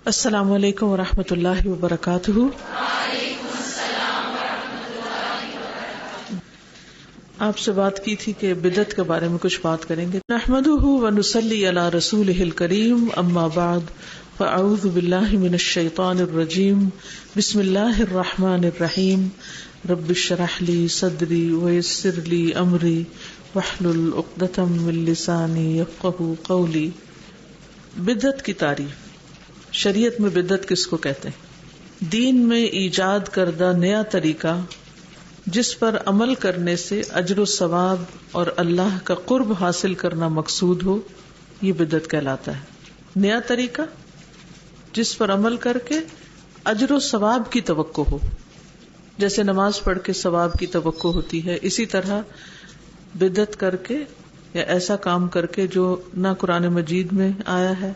السلام علیکم ورحمۃ اللہ وبرکاتہ۔ آپ سے بات کی تھی کہ بدعت کے بارے میں کچھ بات کریں گے۔ نحمدہ ونصلی علی رسولہ الکریم، اما بعد فاعوذ باللہ من الشیطان الرجیم، بسم اللہ الرحمن الرحیم، رب اشرح لی صدری ویسر لی امری واحلل عقدۃ من لسانی یفقہوا قولی۔ بدعت کی تعریف۔ شریعت میں بدعت کس کو کہتے ہیں؟ دین میں ایجاد کردہ نیا طریقہ جس پر عمل کرنے سے اجر و ثواب اور اللہ کا قرب حاصل کرنا مقصود ہو، یہ بدعت کہلاتا ہے۔ نیا طریقہ جس پر عمل کر کے اجر و ثواب کی توقع ہو، جیسے نماز پڑھ کے ثواب کی توقع ہوتی ہے، اسی طرح بدعت کر کے یا ایسا کام کر کے جو نہ قرآن مجید میں آیا ہے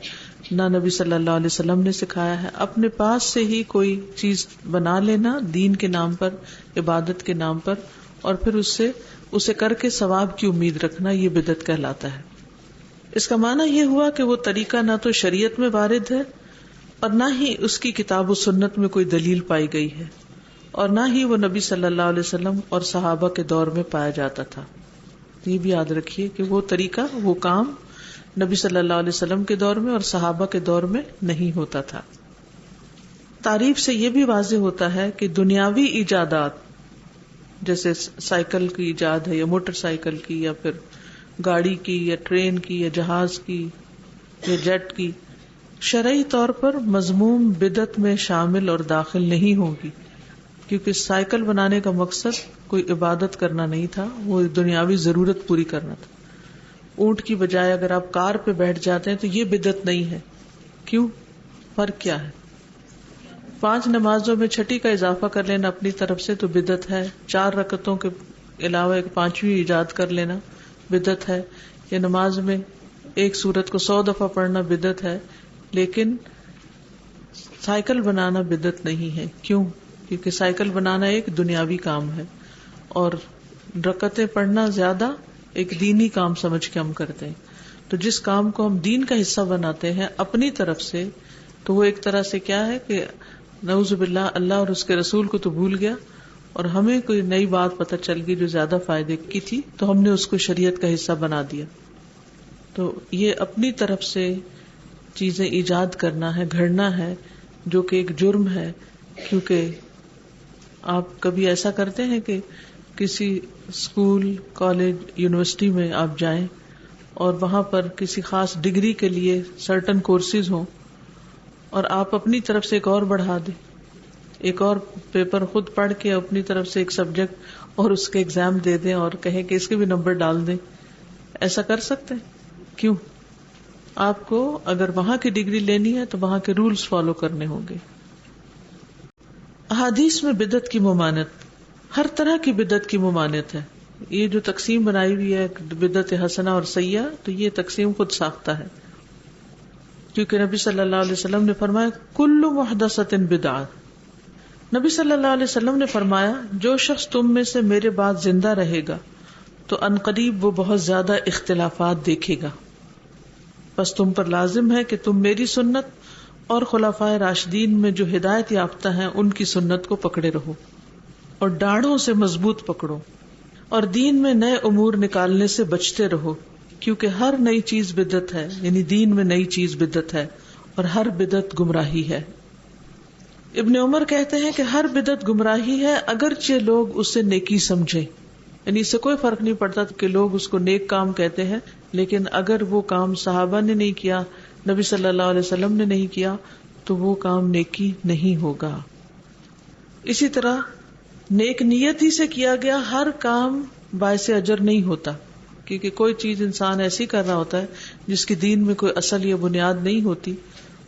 نہ نبی صلی اللہ علیہ وسلم نے سکھایا ہے، اپنے پاس سے ہی کوئی چیز بنا لینا دین کے نام پر، عبادت کے نام پر، اور پھر اسے کر کے ثواب کی امید رکھنا، یہ بدعت کہلاتا ہے۔ اس کا معنی یہ ہوا کہ وہ طریقہ نہ تو شریعت میں وارد ہے اور نہ ہی اس کی کتاب و سنت میں کوئی دلیل پائی گئی ہے، اور نہ ہی وہ نبی صلی اللہ علیہ وسلم اور صحابہ کے دور میں پایا جاتا تھا۔ یہ بھی یاد رکھیے کہ وہ طریقہ، وہ کام نبی صلی اللہ علیہ وسلم کے دور میں اور صحابہ کے دور میں نہیں ہوتا تھا۔ تعریف سے یہ بھی واضح ہوتا ہے کہ دنیاوی ایجادات جیسے سائیکل کی ایجاد ہے یا موٹر سائیکل کی یا پھر گاڑی کی یا ٹرین کی یا جہاز کی یا جیٹ کی، شرعی طور پر مذموم بدعت میں شامل اور داخل نہیں ہوگی، کیونکہ سائیکل بنانے کا مقصد کوئی عبادت کرنا نہیں تھا، وہ دنیاوی ضرورت پوری کرنا تھا۔ اونٹ کی بجائے اگر آپ کار پہ بیٹھ جاتے ہیں تو یہ بدعت نہیں ہے۔ کیوں؟ فرق کیا ہے؟ 5 نمازوں میں چھٹی کا اضافہ کر لینا اپنی طرف سے تو بدعت ہے، 4 رکعتوں کے علاوہ ایک 5ویں ایجاد کر لینا بدعت ہے، یا نماز میں ایک سورت کو 100 دفعہ پڑھنا بدعت ہے، لیکن سائیکل بنانا بدعت نہیں ہے۔ کیوں؟ کیونکہ سائیکل بنانا ایک دنیاوی کام ہے اور رکعتیں پڑھنا زیادہ ایک دینی کام سمجھ کے ہم کرتے ہیں۔ تو جس کام کو ہم دین کا حصہ بناتے ہیں اپنی طرف سے، تو وہ ایک طرح سے کیا ہے کہ نعوذ باللہ اللہ اور اس کے رسول کو تو بھول گیا، اور ہمیں کوئی نئی بات پتہ چل گئی جو زیادہ فائدے کی تھی تو ہم نے اس کو شریعت کا حصہ بنا دیا۔ تو یہ اپنی طرف سے چیزیں ایجاد کرنا ہے، گھڑنا ہے، جو کہ ایک جرم ہے۔ کیونکہ آپ کبھی ایسا کرتے ہیں کہ کسی اسکول، کالج، یونیورسٹی میں آپ جائیں اور وہاں پر کسی خاص ڈگری کے لیے سرٹن کورسز ہوں، اور آپ اپنی طرف سے ایک اور بڑھا دیں، ایک اور پیپر خود پڑھ کے اپنی طرف سے ایک سبجیکٹ اور اس کے ایگزام دے دیں اور کہیں کہ اس کے بھی نمبر ڈال دیں۔ ایسا کر سکتے ہیں؟ کیوں؟ آپ کو اگر وہاں کی ڈگری لینی ہے تو وہاں کے رولز فالو کرنے ہوں گے۔ احادیث میں بدعت کی ممانعت، ہر طرح کی بدعت کی ممانعت ہے۔ یہ جو تقسیم بنائی ہوئی ہے بدعت حسنہ اور سیئہ، تو یہ تقسیم خود ساختہ ہے، کیونکہ نبی صلی اللہ علیہ وسلم نے فرمایا کل محدثۃ بدعہ۔ نبی صلی اللہ علیہ وسلم نے فرمایا جو شخص تم میں سے میرے بعد زندہ رہے گا تو عنقریب وہ بہت زیادہ اختلافات دیکھے گا، بس تم پر لازم ہے کہ تم میری سنت اور خلفائے راشدین میں جو ہدایت یافتہ ہیں ان کی سنت کو پکڑے رہو اور ڈاڑھوں سے مضبوط پکڑو، اور دین میں نئے امور نکالنے سے بچتے رہو، کیونکہ ہر نئی چیز بدعت ہے، یعنی دین میں نئی چیز بدعت ہے، اور ہر بدعت گمراہی ہے۔ ابن عمر کہتے ہیں کہ ہر بدعت گمراہی ہے اگرچہ لوگ اسے نیکی سمجھیں، یعنی اس سے کوئی فرق نہیں پڑتا کہ لوگ اس کو نیک کام کہتے ہیں، لیکن اگر وہ کام صحابہ نے نہیں کیا، نبی صلی اللہ علیہ وسلم نے نہیں کیا، تو وہ کام نیکی نہیں ہوگا۔ اسی طرح نیک نیتی سے کیا گیا ہر کام باعث اجر نہیں ہوتا، کیونکہ کوئی چیز انسان ایسی کر رہا ہوتا ہے جس کی دین میں کوئی اصل یا بنیاد نہیں ہوتی،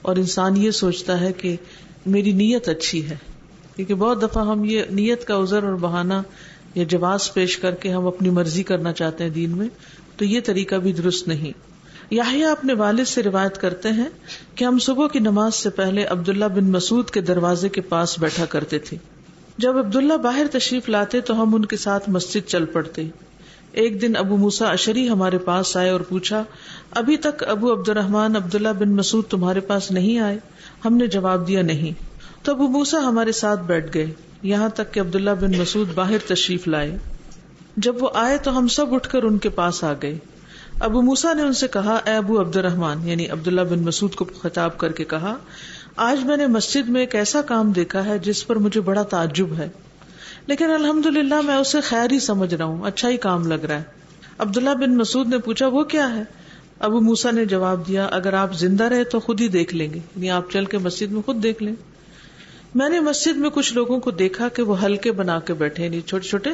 اور انسان یہ سوچتا ہے کہ میری نیت اچھی ہے، کیونکہ بہت دفعہ ہم یہ نیت کا عذر اور بہانہ یا جواز پیش کر کے ہم اپنی مرضی کرنا چاہتے ہیں دین میں، تو یہ طریقہ بھی درست نہیں۔ یحییٰ اپنے والد سے روایت کرتے ہیں کہ ہم صبح کی نماز سے پہلے عبداللہ بن مسعود کے دروازے کے پاس بیٹھا کرتے تھے۔ جب عبداللہ باہر تشریف لاتے تو ہم ان کے ساتھ مسجد چل پڑتے۔ ایک دن ابو موسیٰ اشعری ہمارے پاس آئے اور پوچھا، ابھی تک ابو عبد الرحمن عبداللہ بن مسعود تمہارے پاس نہیں آئے؟ ہم نے جواب دیا نہیں. تو ابو موسیٰ ہمارے ساتھ بیٹھ گئے یہاں تک کہ عبداللہ بن مسعود باہر تشریف لائے. جب وہ آئے تو ہم سب اٹھ کر ان کے پاس آ گئے. ابو موسیٰ نے ان سے کہا, اے ابو عبد الرحمن, یعنی عبداللہ بن مسعود کو خطاب کر کے کہا, آج میں نے مسجد میں ایک ایسا کام دیکھا ہے جس پر مجھے بڑا تعجب ہے, لیکن الحمدللہ میں اسے خیر ہی سمجھ رہا ہوں, اچھا ہی کام لگ رہا ہے. عبداللہ بن مسعود نے پوچھا, وہ کیا ہے؟ ابو موسیٰ نے جواب دیا, اگر آپ زندہ رہے تو خود ہی دیکھ لیں گے, یعنی آپ چل کے مسجد میں خود دیکھ لیں. میں نے مسجد میں کچھ لوگوں کو دیکھا کہ وہ حلقے بنا کے بیٹھے, یعنی چھوٹے چھوٹے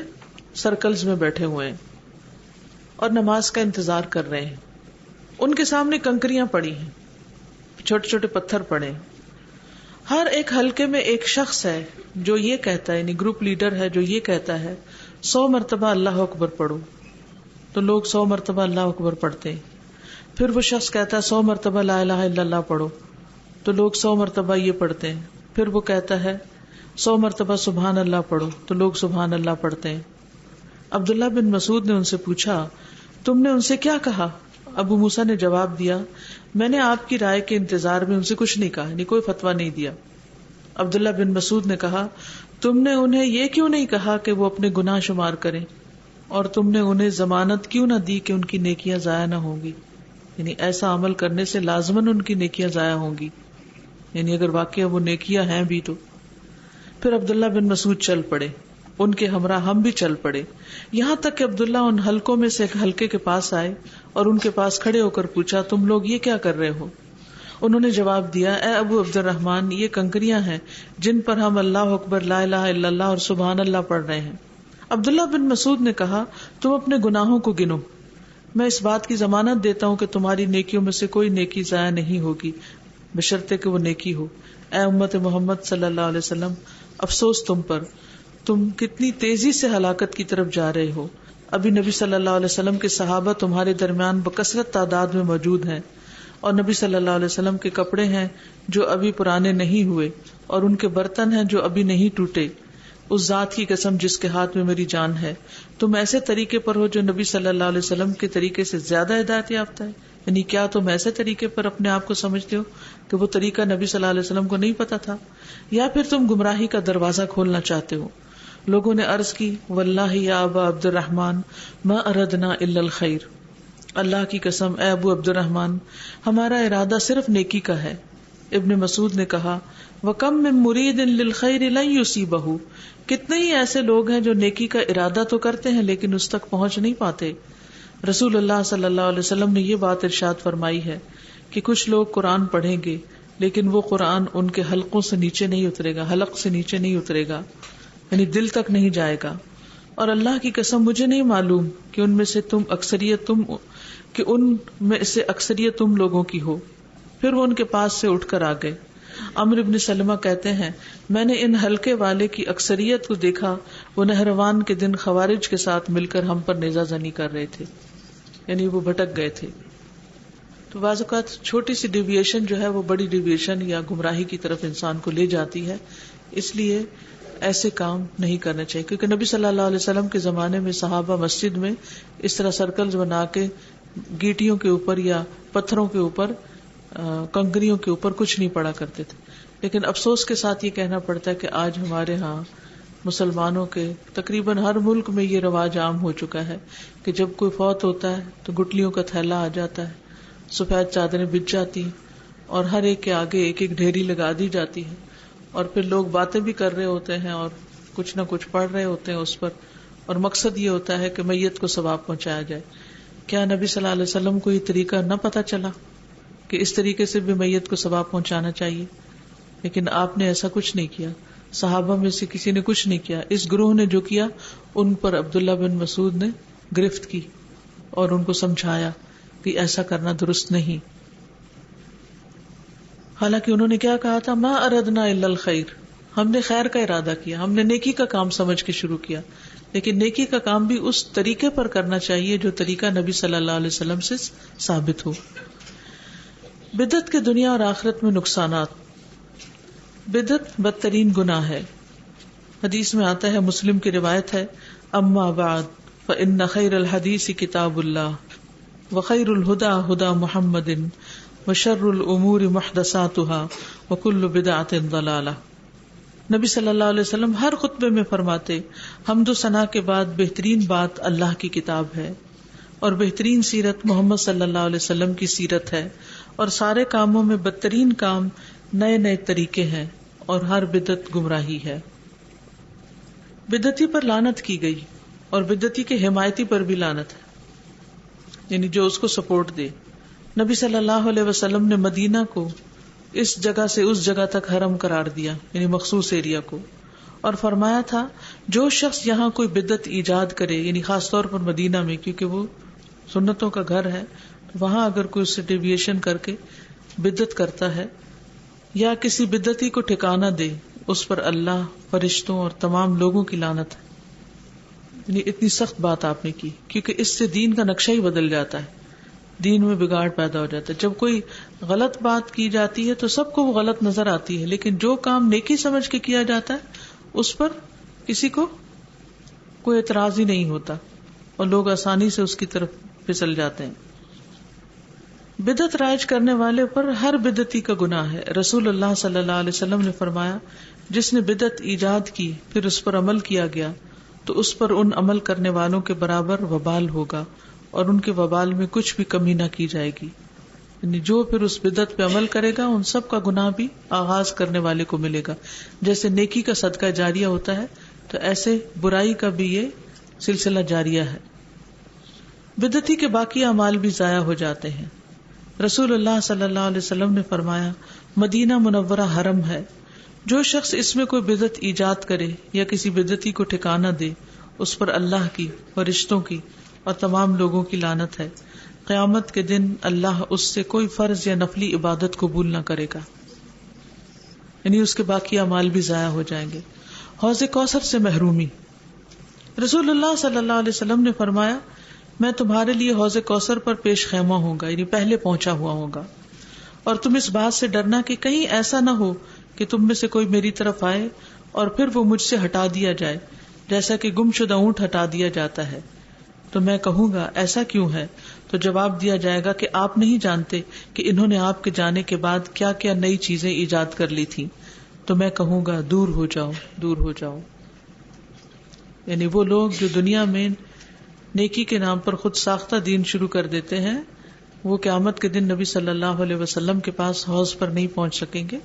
سرکلز میں بیٹھے ہوئے ہیں اور نماز کا انتظار کر رہے ہیں. ان کے سامنے کنکریاں پڑی ہیں, چھوٹے چھوٹے پتھر پڑے. ہر ایک حلقے میں ایک شخص ہے جو یہ کہتا ہے, یعنی گروپ لیڈر ہے جو یہ کہتا ہے 100 مرتبہ اللہ اکبر پڑھو, تو لوگ 100 مرتبہ اللہ اکبر پڑھتے ہیں. پھر وہ شخص کہتا ہے 100 مرتبہ لا الہ الا اللہ پڑھو, تو لوگ 100 مرتبہ یہ پڑھتے ہیں. پھر وہ کہتا ہے 100 مرتبہ سبحان اللہ پڑھو, تو لوگ سبحان اللہ پڑھتے ہیں. عبداللہ بن مسعود نے ان سے پوچھا, تم نے ان سے کیا کہا؟ ابو موسیٰ نے جواب دیا, میں نے آپ کی رائے کے انتظار میں ان سے کچھ نہیں کہا, یعنی کوئی فتویٰ نہیں دیا. عبداللہ بن مسعود نے کہا, تم نے انہیں یہ کیوں نہیں کہا کہ وہ اپنے گناہ شمار کریں, اور تم نے انہیں ضمانت کیوں نہ دی کہ ان کی نیکیاں ضائع نہ ہوں گی, یعنی ایسا عمل کرنے سے لازماً ان کی نیکیاں ضائع ہوں گی, یعنی اگر واقعہ وہ نیکیاں ہیں بھی تو. پھر عبداللہ بن مسعود چل پڑے, ان کے ہمراہ ہم بھی چل پڑے, یہاں تک کہ عبداللہ ان حلقوں میں سے ایک حلقے کے پاس آئے اور ان کے پاس کھڑے ہو کر پوچھا, تم لوگ یہ کیا کر رہے ہو؟ انہوں نے جواب دیا, اے ابو عبد الرحمن, یہ کنکریاں ہیں جن پر ہم اللہ اکبر لا الہ الا اللہ اور سبحان اللہ پڑھ رہے ہیں. عبداللہ بن مسعود نے کہا, تم اپنے گناہوں کو گنو, میں اس بات کی ضمانت دیتا ہوں کہ تمہاری نیکیوں میں سے کوئی نیکی ضائع نہیں ہوگی بشرطے کہ وہ نیکی ہو. اے امت محمد صلی اللہ علیہ وسلم, افسوس تم پر, تم کتنی تیزی سے ہلاکت کی طرف جا رہے ہو. ابھی نبی صلی اللہ علیہ وسلم کے صحابہ تمہارے درمیان بکثرت تعداد میں موجود ہیں, اور نبی صلی اللہ علیہ وسلم کے کپڑے ہیں جو ابھی پرانے نہیں ہوئے, اور ان کے برتن ہیں جو ابھی نہیں ٹوٹے. اس ذات کی قسم جس کے ہاتھ میں میری جان ہے, تم ایسے طریقے پر ہو جو نبی صلی اللہ علیہ وسلم کے طریقے سے زیادہ ہدایت یافتہ ہے. یعنی کیا تم ایسے طریقے پر اپنے آپ کو سمجھتے ہو کہ وہ طریقہ نبی صلی اللہ علیہ وسلم کو نہیں پتا تھا, یا پھر تم گمراہی کا دروازہ کھولنا چاہتے ہو؟ لوگوں نے عرض کی, واللہ یا ابا عبد الرحمن ما اردنا الا الخیر, اللہ کی قسم اے ابو عبد الرحمن, ہمارا ارادہ صرف نیکی کا ہے. ابن مسعود نے کہا, وَكَم مِّن مُرِيدٍ لِّلْخَيْرِ لَن يُصِيبَهُ, کتنے ہی ایسے لوگ ہیں جو نیکی کا ارادہ تو کرتے ہیں لیکن اس تک پہنچ نہیں پاتے. رسول اللہ صلی اللہ علیہ وسلم نے یہ بات ارشاد فرمائی ہے کہ کچھ لوگ قرآن پڑھیں گے لیکن وہ قرآن ان کے حلقوں سے نیچے نہیں اترے گا, حلق سے نیچے نہیں اترے گا, یعنی دل تک نہیں جائے گا. اور اللہ کی قسم مجھے نہیں معلوم کہ ان میں سے اکثریت تم لوگوں کی ہو. پھر وہ ان کے پاس سے اٹھ کر آ گئے. عمرو بن سلمہ کہتے ہیں, میں نے ان حلقے والے کی اکثریت کو دیکھا, وہ نہروان کے دن خوارج کے ساتھ مل کر ہم پر نیزہ زنی کر رہے تھے, یعنی وہ بھٹک گئے تھے. تو بعض اوقات چھوٹی سی ڈیویشن جو ہے وہ بڑی ڈیویشن یا گمراہی کی طرف انسان کو لے جاتی ہے, اس لیے ایسے کام نہیں کرنا چاہیے. کیونکہ نبی صلی اللہ علیہ وسلم کے زمانے میں صحابہ مسجد میں اس طرح سرکلز بنا کے گیٹیوں کے اوپر یا پتھروں کے اوپر, کنکریوں کے اوپر کچھ نہیں پڑا کرتے تھے. لیکن افسوس کے ساتھ یہ کہنا پڑتا ہے کہ آج ہمارے ہاں مسلمانوں کے تقریباً ہر ملک میں یہ رواج عام ہو چکا ہے کہ جب کوئی فوت ہوتا ہے تو گٹلیوں کا تھیلا آ جاتا ہے, سفید چادریں بچھ جاتی ہیں اور ہر ایک کے آگے ایک ایک ڈھیری لگا دی جاتی ہے, اور پھر لوگ باتیں بھی کر رہے ہوتے ہیں اور کچھ نہ کچھ پڑھ رہے ہوتے ہیں اس پر, اور مقصد یہ ہوتا ہے کہ میت کو ثواب پہنچایا جائے. کیا نبی صلی اللہ علیہ وسلم کو یہ طریقہ نہ پتا چلا کہ اس طریقے سے بھی میت کو ثواب پہنچانا چاہیے؟ لیکن آپ نے ایسا کچھ نہیں کیا, صحابہ میں سے کسی نے کچھ نہیں کیا. اس گروہ نے جو کیا ان پر عبداللہ بن مسعود نے گرفت کی اور ان کو سمجھایا کہ ایسا کرنا درست نہیں. حالانکہ انہوں نے کیا کہا تھا, ما اردنا الا الخیر, ہم نے خیر کا ارادہ کیا, ہم نے نیکی کا کام سمجھ کے شروع کیا. لیکن نیکی کا کام بھی اس طریقے پر کرنا چاہیے جو طریقہ نبی صلی اللہ علیہ وسلم سے ثابت ہو. بدعت کے دنیا اور آخرت میں نقصانات. بدعت بدترین گناہ ہے. حدیث میں آتا ہے, مسلم کی روایت ہے, اما بعد فإن خیر الحدیث کتاب اللہ وخیر الہدی ہدی محمد وشر الامور محدثاتها وكل بدعۃ ضلالہ. نبی صلی اللہ علیہ وسلم ہر خطبے میں فرماتے حمد و ثنا کے بعد بہترین بات اللہ کی کتاب ہے اور بہترین سیرت محمد صلی اللہ علیہ وسلم کی سیرت ہے، اور سارے کاموں میں بدترین کام نئے نئے طریقے ہیں، اور ہر بدعت گمراہی ہے. بدعتی پر لعنت کی گئی اور بدعتی کے حمایتی پر بھی لعنت ہے، یعنی جو اس کو سپورٹ دے. نبی صلی اللہ علیہ وسلم نے مدینہ کو اس جگہ سے اس جگہ تک حرم قرار دیا، یعنی مخصوص ایریا کو، اور فرمایا تھا جو شخص یہاں کوئی بدعت ایجاد کرے، یعنی خاص طور پر مدینہ میں کیونکہ وہ سنتوں کا گھر ہے، وہاں اگر کوئی اس سے ڈیویشن کر کے بدعت کرتا ہے یا کسی بدعتی کو ٹھکانہ دے، اس پر اللہ، فرشتوں اور تمام لوگوں کی لعنت ہے. یعنی اتنی سخت بات آپ نے کی، کیونکہ اس سے دین کا نقشہ ہی بدل جاتا ہے، دین میں بگاڑ پیدا ہو جاتا ہے. جب کوئی غلط بات کی جاتی ہے تو سب کو وہ غلط نظر آتی ہے، لیکن جو کام نیکی سمجھ کے کیا جاتا ہے اس پر کسی کو کوئی اعتراض ہی نہیں ہوتا اور لوگ آسانی سے اس کی طرف پھسل جاتے ہیں. بدعت رائج کرنے والے پر ہر بدعتی کا گناہ ہے. رسول اللہ صلی اللہ علیہ وسلم نے فرمایا جس نے بدعت ایجاد کی پھر اس پر عمل کیا گیا تو اس پر ان عمل کرنے والوں کے برابر وبال ہوگا اور ان کے وبال میں کچھ بھی کمی نہ کی جائے گی. یعنی جو پھر اس بدعت پہ عمل کرے گا ان سب کا گناہ بھی آغاز کرنے والے کو ملے گا. جیسے نیکی کا صدقہ جاریہ ہوتا ہے تو ایسے برائی کا بھی یہ سلسلہ جاریہ ہے. بدعتی کے باقی اعمال بھی ضائع ہو جاتے ہیں. رسول اللہ صلی اللہ علیہ وسلم نے فرمایا مدینہ منورہ حرم ہے، جو شخص اس میں کوئی بدعت ایجاد کرے یا کسی بدعتی کو ٹھکانہ دے اس پر اللہ کی، فرشتوں کی اور تمام لوگوں کی لعنت ہے. قیامت کے دن اللہ اس سے کوئی فرض یا نفلی عبادت قبول نہ کرے گا، یعنی اس کے باقی اعمال بھی ضائع ہو جائیں گے. حوض کوثر سے محرومی. رسول اللہ صلی اللہ علیہ وسلم نے فرمایا میں تمہارے لیے حوض کوثر پر پیش خیمہ ہوں گا، یعنی پہلے پہنچا ہوا ہوگا، اور تم اس بات سے ڈرنا کہ کہیں ایسا نہ ہو کہ تم میں سے کوئی میری طرف آئے اور پھر وہ مجھ سے ہٹا دیا جائے جیسا کہ گمشدہ اونٹ ہٹا دیا جاتا ہے. تو میں کہوں گا ایسا کیوں ہے؟ تو جواب دیا جائے گا کہ آپ نہیں جانتے کہ انہوں نے آپ کے جانے کے بعد کیا کیا نئی چیزیں ایجاد کر لی تھی. تو میں کہوں گا دور ہو جاؤ، دور ہو جاؤ. یعنی وہ لوگ جو دنیا میں نیکی کے نام پر خود ساختہ دین شروع کر دیتے ہیں وہ قیامت کے دن نبی صلی اللہ علیہ وسلم کے پاس حوض پر نہیں پہنچ سکیں گے،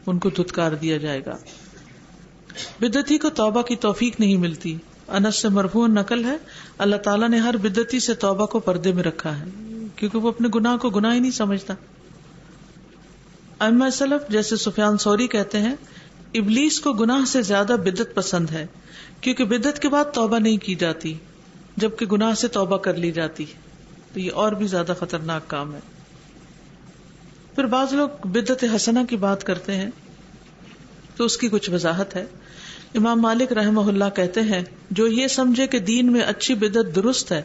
ان کو دھتکار دیا جائے گا. بدعتی کو توبہ کی توفیق نہیں ملتی. انس سے مرفوع نقل ہے اللہ تعالیٰ نے ہر بدعتی سے توبہ کو پردے میں رکھا ہے کیونکہ وہ اپنے گناہ کو گناہ ہی نہیں سمجھتا. ائمہ سلف جیسے سفیان ثوری کہتے ہیں ابلیس کو گناہ سے زیادہ بدعت پسند ہے کیونکہ بدعت کے بعد توبہ نہیں کی جاتی جبکہ گناہ سے توبہ کر لی جاتی، تو یہ اور بھی زیادہ خطرناک کام ہے. پھر بعض لوگ بدعت حسنہ کی بات کرتے ہیں تو اس کی کچھ وضاحت ہے. امام مالک رحمہ اللہ کہتے ہیں جو یہ سمجھے کہ دین میں اچھی بدعت درست ہے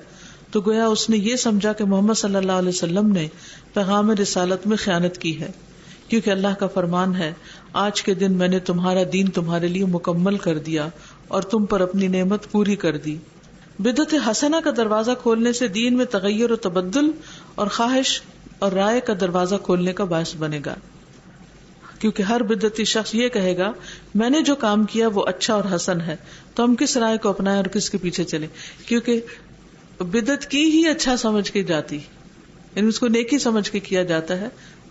تو گویا اس نے یہ سمجھا کہ محمد صلی اللہ علیہ وسلم نے پیغام رسالت میں خیانت کی ہے، کیونکہ اللہ کا فرمان ہے آج کے دن میں نے تمہارا دین تمہارے لیے مکمل کر دیا اور تم پر اپنی نعمت پوری کر دی. بدعت حسنہ کا دروازہ کھولنے سے دین میں تغیر و تبدل اور خواہش اور رائے کا دروازہ کھولنے کا باعث بنے گا، کیونکہ ہر بدعتی شخص یہ کہے گا میں نے جو کام کیا وہ اچھا اور حسن ہے، تو ہم کس رائے کو اپنائیں اور کس کے پیچھے چلیں؟ کیونکہ بدعت کی ہی اچھا سمجھ کے جاتی، یعنی اس کو نیکی سمجھ کے کیا جاتا ہے،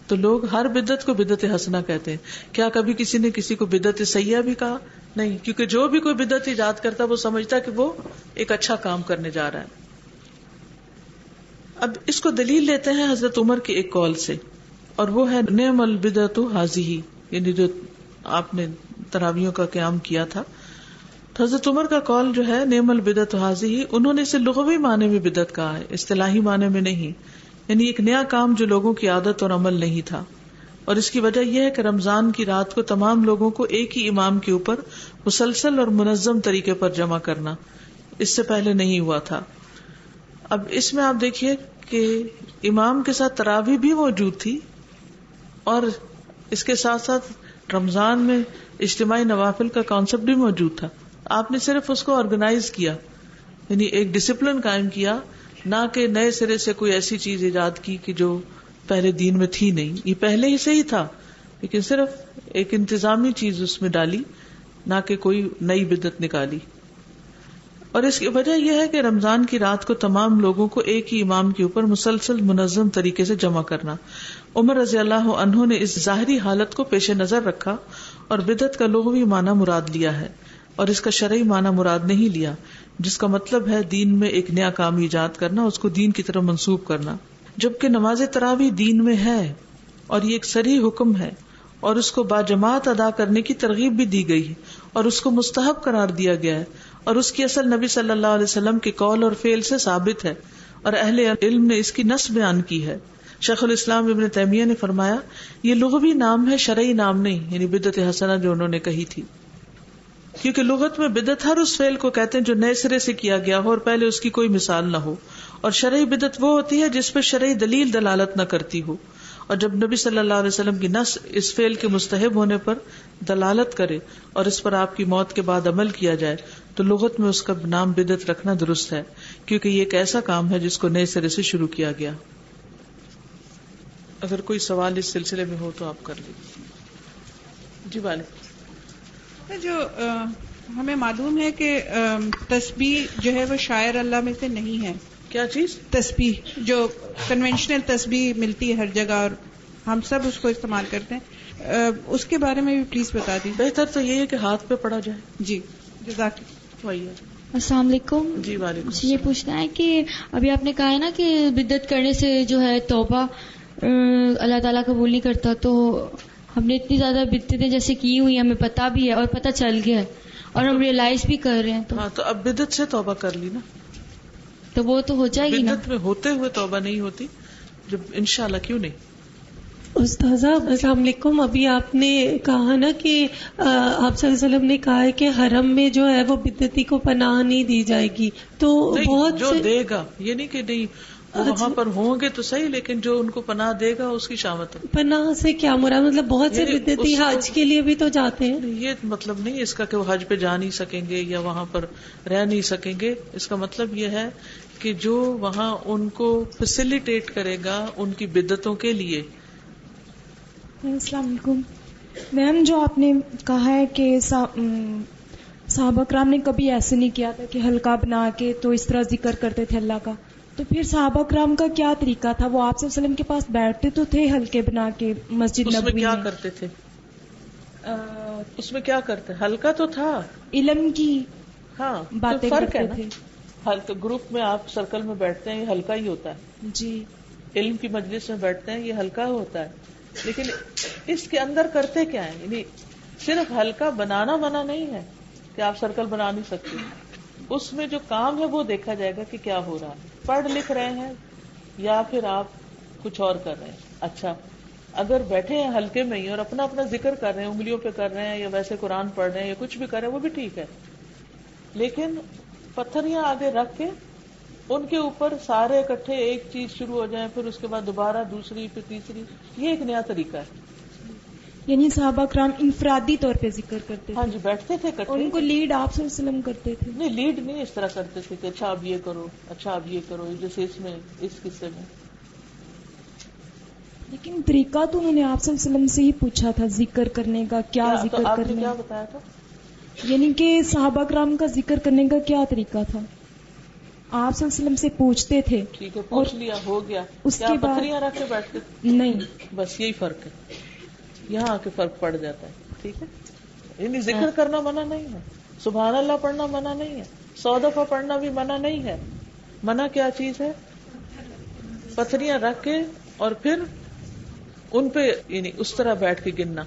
تو لوگ ہر بدعت کو بدعت حسنہ کہتے ہیں. کیا کبھی کسی نے کسی کو بدعت سیئہ بھی کہا؟ نہیں، کیونکہ جو بھی کوئی بدعت ایجاد کرتا وہ سمجھتا کہ وہ ایک اچھا کام کرنے جا رہا ہے. اب اس کو دلیل لیتے ہیں حضرت عمر کے ایک قول سے، اور وہ ہے نعم البدعۃ ھذہ، یعنی جو آپ نے تراویحوں کا قیام کیا تھا. تو حضرت عمر کا قول جو ہے نعم البدعۃ ھذہ، انہوں نے اسے لغوی معنی میں بدعت کہا ہے، اصطلاحی معنی میں نہیں. یعنی ایک نیا کام جو لوگوں کی عادت اور عمل نہیں تھا، اور اس کی وجہ یہ ہے کہ رمضان کی رات کو تمام لوگوں کو ایک ہی امام کے اوپر مسلسل اور منظم طریقے پر جمع کرنا اس سے پہلے نہیں ہوا تھا. اب اس میں آپ دیکھیے کہ امام کے ساتھ تراویح بھی موجود تھی اور اس کے ساتھ ساتھ رمضان میں اجتماعی نوافل کا کانسیپٹ بھی موجود تھا. آپ نے صرف اس کو آرگنائز کیا، یعنی ایک ڈسپلن قائم کیا، نہ کہ نئے سرے سے کوئی ایسی چیز ایجاد کی کہ جو پہلے دین میں تھی نہیں، یہ پہلے ہی سے ہی تھا، لیکن صرف ایک انتظامی چیز اس میں ڈالی، نہ کہ کوئی نئی بدعت نکالی. اور اس کی وجہ یہ ہے کہ رمضان کی رات کو تمام لوگوں کو ایک ہی امام کے اوپر مسلسل منظم طریقے سے جمع کرنا. عمر رضی اللہ عنہ نے اس ظاہری حالت کو پیش نظر رکھا اور بدعت کا لغوی معنی مراد لیا ہے اور اس کا شرعی معنی مراد نہیں لیا، جس کا مطلب ہے دین میں ایک نیا کام ایجاد کرنا، اس کو دین کی طرف منسوب کرنا. جبکہ نماز تراویح دین میں ہے اور یہ ایک صریح حکم ہے اور اس کو باجماعت ادا کرنے کی ترغیب بھی دی گئی ہے اور اس کو مستحب قرار دیا گیا ہے اور اس کی اصل نبی صلی اللہ علیہ وسلم کے قول اور فعل سے ثابت ہے اور اہل علم نے اس کی نص بیان کی ہے. شیخ الاسلام ابن تیمیہ نے فرمایا یہ لغوی نام ہے، شرعی نام نہیں، یعنی بدعت حسنہ جو انہوں نے کہی تھی، کیونکہ لغت میں بدعت ہر اس فعل کو کہتے ہیں جو نئے سرے سے کیا گیا ہو اور پہلے اس کی کوئی مثال نہ ہو، اور شرعی بدعت وہ ہوتی ہے جس پر شرعی دلیل دلالت نہ کرتی ہو. اور جب نبی صلی اللہ علیہ وسلم کی نص اس فعل کے مستحب ہونے پر دلالت کرے اور اس پر آپ کی موت کے بعد عمل کیا جائے تو لغت میں اس کا نام بدعت رکھنا درست ہے، کیونکہ یہ ایک ایسا کام ہے جس کو نئے سرے سے شروع کیا گیا. اگر کوئی سوال اس سلسلے میں ہو تو آپ کر لیجیے. جی والے جو ہمیں معلوم ہے کہ تسبیح جو ہے وہ شاعر اللہ میں سے نہیں ہے. کیا چیز؟ تسبیح جو کنونشنل تسبیح ملتی ہے ہر جگہ اور ہم سب اس کو استعمال کرتے ہیں، اس کے بارے میں بھی پلیز بتا دیجیے. بہتر تو یہ ہے کہ ہاتھ پہ پڑا جائے. جی جزاک. السلام علیکم. جی وعلیکم. یہ پوچھنا ہے کہ ابھی آپ نے کہا ہے نا کہ بدعت کرنے سے جو ہے توبہ اللہ تعالیٰ قبول نہیں کرتا، تو ہم نے اتنی زیادہ بدعتیں جیسے کی ہوئی ہمیں پتہ بھی ہے اور پتہ چل گیا ہے اور ہم ریئلائز بھی کر رہے ہیں، تو ہاں تو اب بدعت سے توبہ کر لی نا، تو وہ تو ہو جائے گی نا. بدعت میں ہوتے ہوئے توبہ نہیں ہوتی، جب انشاءاللہ کیوں نہیں. استاذہ السلام علیکم. ابھی آپ نے کہا نا کہ آپ صلی اللہ علیہ وسلم نے کہا ہے کہ حرم میں جو ہے وہ بدعتی کو پناہ نہیں دی جائے گی، تو بہت جو دے گا، یہ نہیں کہ نہیں وہاں پر ہوں گے تو صحیح، لیکن جو ان کو پناہ دے گا اس کی شامت ہے. پناہ سے کیا مراد؟ مطلب بہت سے بدعتی حج کے لیے بھی تو جاتے ہیں. یہ مطلب نہیں اس کا کہ وہ حج پہ جا نہیں سکیں گے یا وہاں پر رہ نہیں سکیں گے. اس کا مطلب یہ ہے کہ جو وہاں ان کو فیسیلیٹیٹ کرے گا ان کی بدعتوں کے لیے. السلام علیکم میم. جو آپ نے کہا ہے کہ صحابہ کرام نے کبھی ایسے نہیں کیا تھا کہ حلقہ بنا کے تو اس طرح ذکر کرتے تھے اللہ کا، تو پھر صحابہ کرام کا کیا طریقہ تھا؟ وہ آپ صلی اللہ علیہ وسلم کے پاس بیٹھتے تو تھے حلقے بنا کے مسجد نبوی میں، اس میں کیا کرتے تھے؟ اس میں کیا کرتے؟ حلقہ تو تھا علم کی ہاں باتیں کرتے تھے. حلقہ گروپ میں آپ سرکل میں بیٹھتے ہیں، یہ حلقہ ہی ہوتا ہے. جی علم کی مجلس میں بیٹھتے ہیں، یہ حلقہ ہوتا ہے. لیکن اس کے اندر کرتے کیا ہے؟ یعنی صرف حلقہ بنانا منع نہیں ہے کہ آپ سرکل بنا نہیں سکتے، اس میں جو کام ہے وہ دیکھا جائے گا کہ کیا ہو رہا ہے. پڑھ لکھ رہے ہیں یا پھر آپ کچھ اور کر رہے ہیں. اچھا اگر بیٹھے ہیں حلقے میں ہی اور اپنا اپنا ذکر کر رہے ہیں، انگلیوں پہ کر رہے ہیں یا ویسے قرآن پڑھ رہے ہیں یا کچھ بھی کر رہے ہیں، وہ بھی ٹھیک ہے. لیکن پتھریاں آگے رکھ کے ان کے اوپر سارے اکٹھے ایک چیز شروع ہو جائیں، پھر اس کے بعد دوبارہ دوسری پھر تیسری، یہ ایک نیا طریقہ ہے. یعنی صحابہ کرام انفرادی طور پہ ذکر کرتے تھے. ہاں جی بیٹھتے تھے اور ان کو لیڈ آپ صلی اللہ علیہ وسلم کرتے تھے. نہیں لیڈ نہیں اس طرح کرتے تھے کہ اچھا اب یہ کرو، اچھا اب یہ کرو، جیسے اس میں اس قصے میں. لیکن طریقہ تو انہوں نے آپ صلی اللہ علیہ وسلم سے ہی پوچھا تھا ذکر کرنے کا، کیا ذکر کرنا. آپ نے کیا بتایا تھا؟ یعنی کہ صحابہ کرام کا ذکر کرنے کا کیا طریقہ تھا، آپ صلی اللہ علیہ وسلم سے پوچھتے تھے. ٹھیک ہے پوچھ لیا، ہو گیا. اس کے بعد پتھریاں رکھ کے بیٹھتے نہیں، بس یہی فرق ہے. یہاں آ کے فرق پڑ جاتا ہے. ٹھیک ہے، یعنی ذکر کرنا منع نہیں ہے، سبحان اللہ پڑھنا منع نہیں ہے، 100 دفعہ پڑھنا بھی منع نہیں ہے. منع کیا چیز ہے؟ پتھریاں رکھ کے اور پھر ان پہ یعنی اس طرح بیٹھ کے گننا.